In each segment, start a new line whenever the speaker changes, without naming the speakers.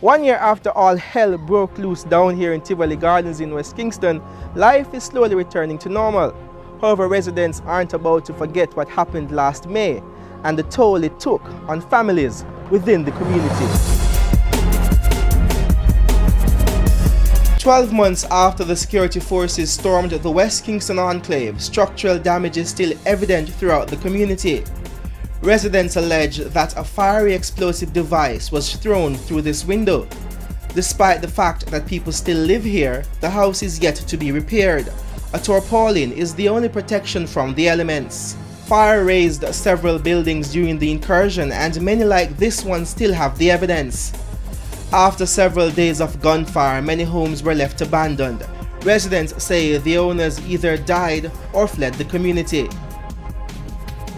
1 year after all hell broke loose down here in Tivoli Gardens in West Kingston, life is slowly returning to normal. However, residents aren't about to forget what happened last May and the toll it took on families within the community. 12 months after the security forces stormed the West Kingston enclave, structural damage is still evident throughout the community. Residents allege that a fiery explosive device was thrown through this window. Despite the fact that people still live here, the house is yet to be repaired. A tarpaulin is the only protection from the elements. Fire razed several buildings during the incursion, and many like this one still have the evidence. After several days of gunfire, many homes were left abandoned. Residents say the owners either died or fled the community.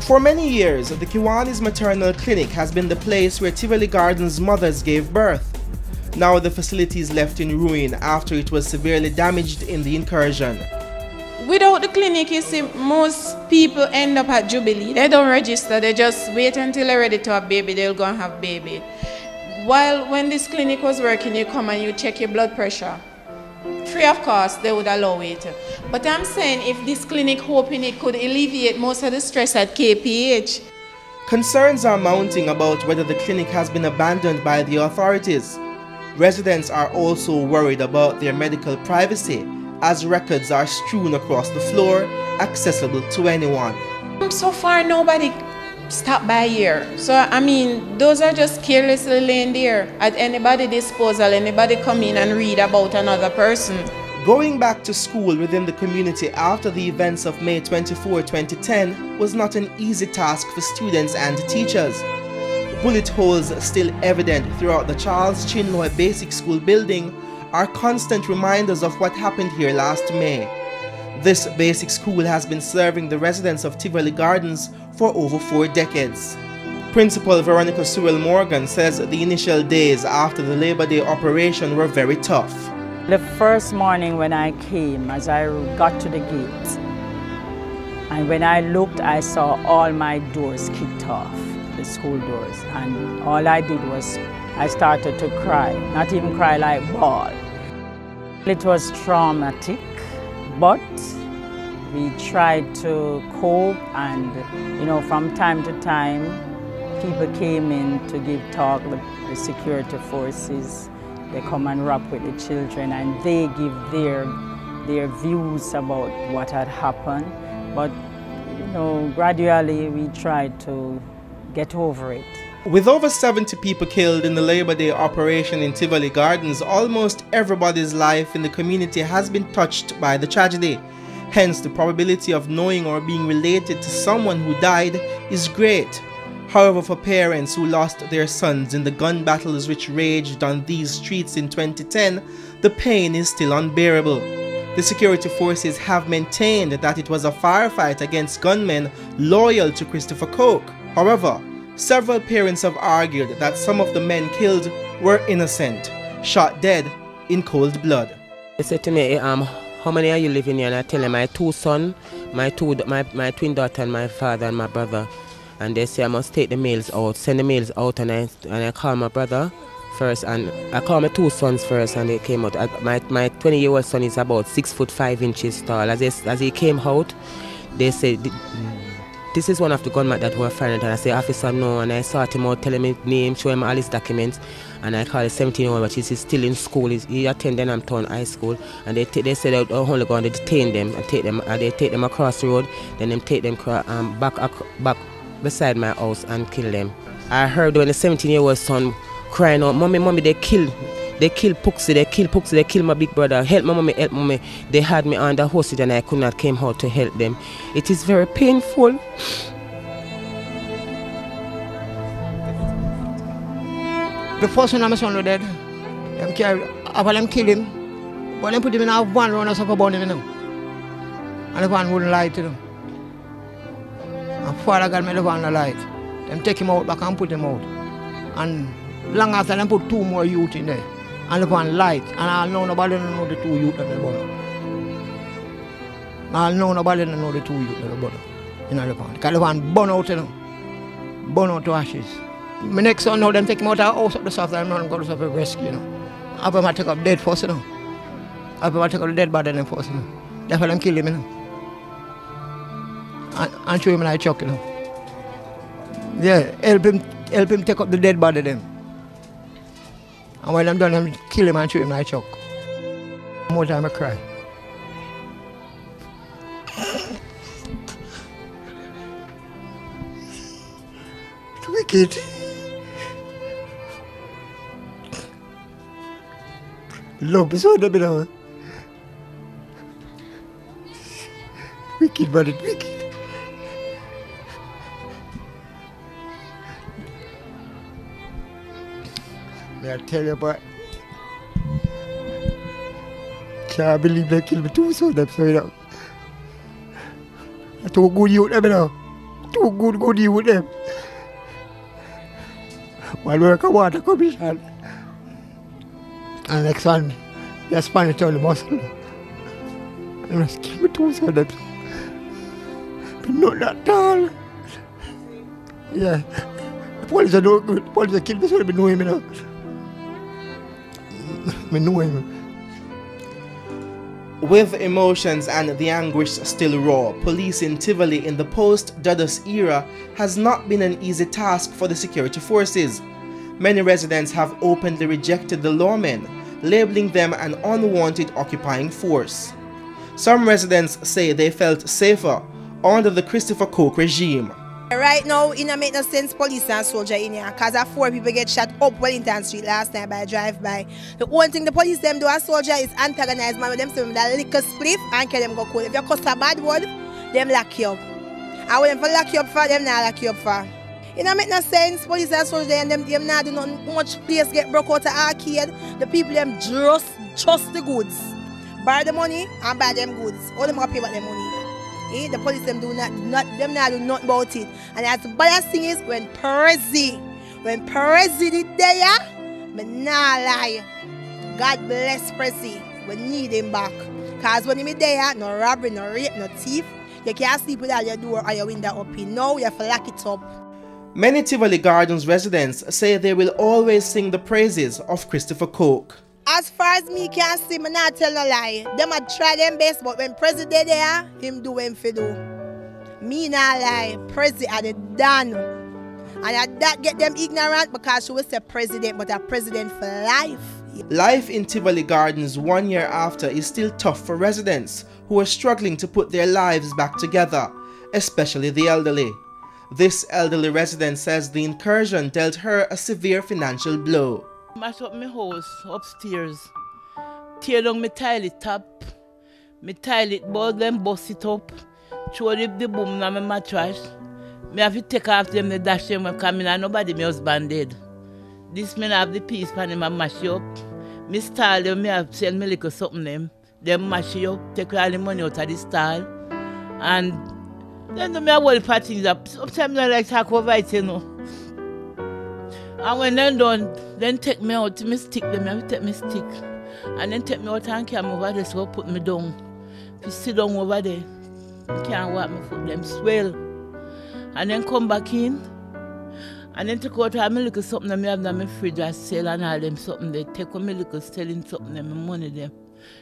For many years, the Kiwanis Maternal Clinic has been the place where Tivoli Gardens mothers gave birth. Now the facility is left in ruin after it was severely damaged in the incursion.
Without the clinic, you see, most people end up at Jubilee. They don't register, they just wait until they're ready to have baby, they'll go and have baby. While when this clinic was working, you come and you check your blood pressure. Free of cost, they would allow it. But I'm saying if this clinic, hoping it could alleviate most of the stress at KPH.
Concerns are mounting about whether the clinic has been abandoned by the authorities. Residents are also worried about their medical privacy, as records are strewn across the floor, accessible to anyone.
So far, nobody stopped by here. So, I mean, those are just carelessly laying there at anybody's disposal. Anybody come in and read about another person.
Going back to school within the community after the events of May 24, 2010 was not an easy task for students and teachers. Bullet holes still evident throughout the Charles Chinloy Basic School building are constant reminders of what happened here last May. This basic school has been serving the residents of Tivoli Gardens for over 4 decades. Principal Veronica Sewell Morgan says the initial days after the Labor Day operation were very tough.
The first morning when I came, as I got to the gate, and when I looked, I saw all my doors kicked off, the school doors, and all I did was I started to cry, not even cry, like bawl. It was traumatic, but we tried to cope, and from time to time people came in to give talk, the security forces, they come and rap with the children and they give their views about what had happened, but gradually we tried to get over it.
With over 70 people killed in the Labor Day operation in Tivoli Gardens, almost everybody's life in the community has been touched by the tragedy. Hence, the probability of knowing or being related to someone who died is great. However, for parents who lost their sons in the gun battles which raged on these streets in 2010, the pain is still unbearable. The security forces have maintained that it was a firefight against gunmen loyal to Christopher Coke. However, several parents have argued that some of the men killed were innocent, shot dead in cold blood.
They said to me, how many are you living here? And I tell them my 2 sons, my twin daughter and my father and my brother. And they say I must take the males out, send the males out, and I call my brother first, and I call my 2 sons first, and they came out. My 20-year-old son is about 6 foot 5 inches tall. As he came out, they said, this is one of the gunmen that were firing, and I say, officer, no, and I sought him out, telling him his name, show him all his documents, and I call the 17-year-old, but he's still in school. He attended Hampton High School, and they said they're only going to detain them and they take them across the road, then they take them back beside my house and kill them. I heard when the 17-year-old son crying out, mommy, they kill Puxy, they kill my big brother, help my mommy, help mommy. They had me under hostage and I could not come out to help them. It is very painful.
The first one my son was dead, after them kill him, but them put him in a van run us up about him, and the van wouldn't lie to them. And Father God made the van light. Them take him out back and put him out. And long after them put 2 more youth in there. And the van light. And I know nobody don't know the 2 youth that they burn. I know nobody don't know the 2 youth that they burn in the van. Because the van burn out, burn out to ashes. My next son now, them take him out of the house up the soft and run go to the rescue, you know. After I take up dead first, you know. After I take up the dead body then first, you know. That's why them kill him, you know. And show him in the truck, you know. Yeah, help him take up the dead body then. And when I'm done, I'm kill him and show him in the truck. More time I cry. It's wicked. Love is all that, you know. Wicked, but it's wicked. May I tell you, but can't believe they killed me too soon, so you know. I too good youth them, you know. Too good youth them. One work a water commission. And next one, they Spanish on the muscle. And they killed me too soon, but not that all. Yeah. The police are no good. The police killed me so they know him, you know. I know him.
With emotions and the anguish still raw, police in Tivoli in the post-Dudus era has not been an easy task for the security forces. Many residents have openly rejected the lawmen, labeling them an unwanted occupying force. Some residents say they felt safer under the Christopher Coke regime.
Right now, it doesn't make no sense police and soldier in here because 4 people get shot up Wellington Street last night by a drive-by. The only thing the police them do as soldier is antagonize man with them, so that liquor spliff and kill them go cold. If you cuss a bad word, them lock you up. And when them lock you up for, them not lock you up for. It doesn't make no sense, police and soldier and them not do nothing much place get broke out of arcade. The people them just trust the goods. Buy the money and buy them goods. All them gonna pay back them money. The police them do not do nothing about it. And the baddest thing is when Perezi did there, me nah lie. God bless Perezi. We need him back. Cause when he there, no robbery, no rape, no thief, you can't sleep without your door or your window open. Now you have to lock it up.
Many Tivoli Gardens residents say they will always sing the praises of Christopher Coke.
As far as me can see, me not tell no lie. Them a try them best, but when President there, him do him for do. Me not lie. President are the done. And that get them ignorant because she was a president, but a president for life.
Life in Tivoli Gardens 1 year after is still tough for residents who are struggling to put their lives back together, especially the elderly. This elderly resident says the incursion dealt her a severe financial blow.
Mash up my house upstairs, tear down my toilet top, my toilet bowl, then bust it up, throw the boom in my mattress. I have to take off them, the dash them when come in, and nobody my husband dead. This man have the piece for them and mash up. Me stall them, I have sell me little something them. Them mash it up, take all the money out of the stall. And then I have all the things up. Sometimes I like to talk over it, you know. And when they're done, then take me out to me stick them, I take me stick. And then take me out and carry me over there, so put me down. If you sit down over there, you can't walk my foot, them swell. And then come back in. And then take out all my little something that I have in my fridge, I sell and all them something. They take out my little selling something, my money them.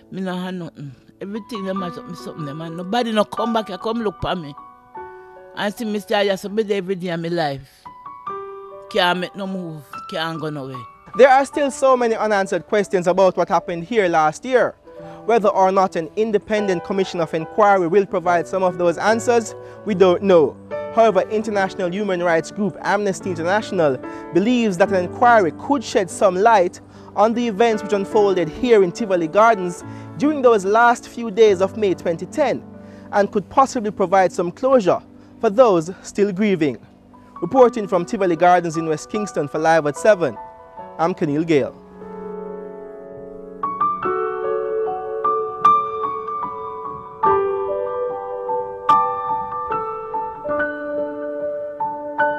Me not have nothing. Everything them match up me something them. And nobody no come back here, come look for me. And see me stay here, so be there every day in my life. Can't make no move, can't go nowhere.
There are still so many unanswered questions about what happened here last year. Whether or not an independent commission of inquiry will provide some of those answers, we don't know. However, international human rights group Amnesty International believes that an inquiry could shed some light on the events which unfolded here in Tivoli Gardens during those last few days of May 2010 and could possibly provide some closure for those still grieving. Reporting from Tivoli Gardens in West Kingston for Live at 7, I'm Kaneal Gayle.